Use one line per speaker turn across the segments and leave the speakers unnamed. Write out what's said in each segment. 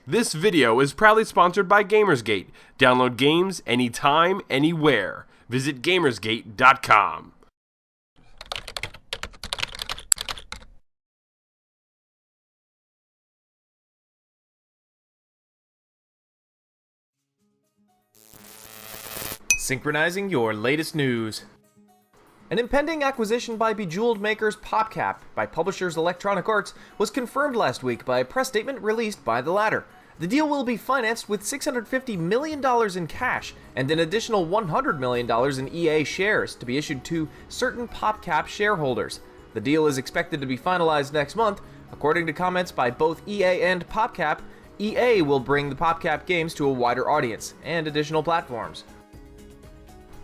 This video is proudly sponsored by Gamersgate. Download games anytime, anywhere. Visit Gamersgate.com.
Synchronizing your latest news. An impending acquisition by Bejeweled makers PopCap by publishers Electronic Arts was confirmed last week by a press statement released by the latter. The deal will be financed with $650 million in cash and an additional $100 million in EA shares to be issued to certain PopCap shareholders. The deal is expected to be finalized next month. According to comments by both EA and PopCap, EA will bring the PopCap games to a wider audience and additional platforms.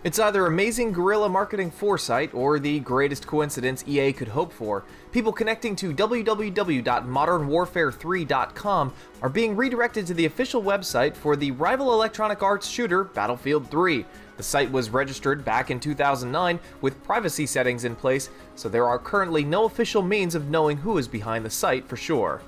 It's either amazing guerrilla marketing foresight or the greatest coincidence EA could hope for. People connecting to www.modernwarfare3.com are being redirected to the official website for the rival Electronic Arts shooter Battlefield 3. The site was registered back in 2009 with privacy settings in place, so there are currently no official means of knowing who is behind the site for sure.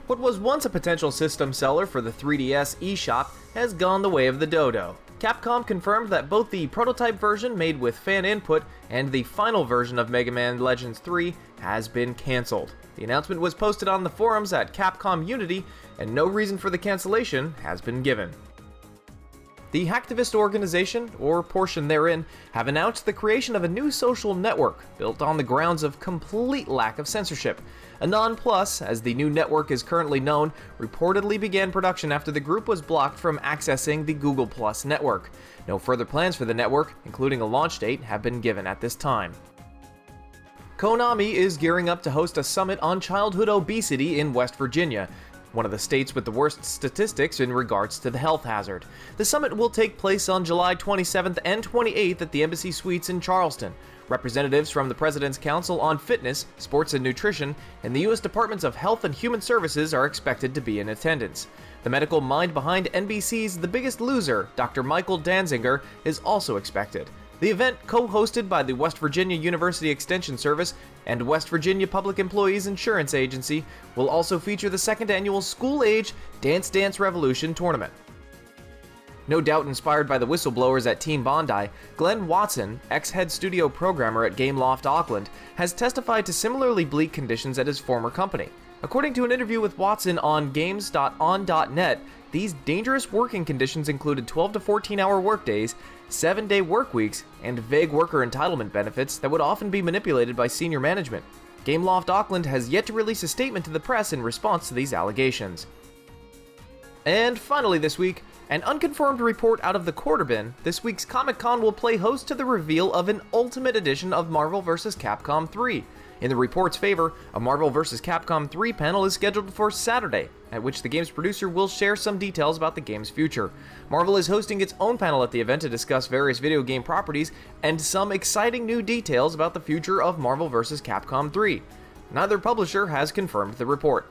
What was once a potential system seller for the 3DS eShop has gone the way of the dodo. Capcom confirmed that both the prototype version made with fan input and the final version of Mega Man Legends 3 has been cancelled. The announcement was posted on the forums at Capcom Unity, and no reason for the cancellation has been given. The hacktivist organization, or portion therein, have announced the creation of a new social network built on the grounds of complete lack of censorship. AnonPlus, as the new network is currently known, reportedly began production after the group was blocked from accessing the Google Plus network. No further plans for the network, including a launch date, have been given at this time. Konami is gearing up to host a summit on childhood obesity in West Virginia, one of the states with the worst statistics in regards to the health hazard. The summit will take place on July 27th and 28th at the Embassy Suites in Charleston. Representatives from the President's Council on Fitness, Sports and Nutrition, and the U.S. Departments of Health and Human Services are expected to be in attendance. The medical mind behind NBC's The Biggest Loser, Dr. Michael Danziger, is also expected. The event, co-hosted by the West Virginia University Extension Service and West Virginia Public Employees Insurance Agency, will also feature the second annual school-age Dance Dance Revolution tournament. No doubt inspired by the whistleblowers at Team Bondi, Glenn Watson, ex-head studio programmer at Gameloft Auckland, has testified to similarly bleak conditions at his former company. According to an interview with Watson on games.on.net, these dangerous working conditions included 12 to 14-hour workdays, 7-day work weeks, and vague worker entitlement benefits that would often be manipulated by senior management. Gameloft Auckland has yet to release a statement to the press in response to these allegations. And finally this week, an unconfirmed report out of the quarter bin, this week's Comic-Con will play host to the reveal of an Ultimate Edition of Marvel vs. Capcom 3. In the report's favor, a Marvel vs. Capcom 3 panel is scheduled for Saturday, at which the game's producer will share some details about the game's future. Marvel is hosting its own panel at the event to discuss various video game properties and some exciting new details about the future of Marvel vs. Capcom 3. Neither publisher has confirmed the report.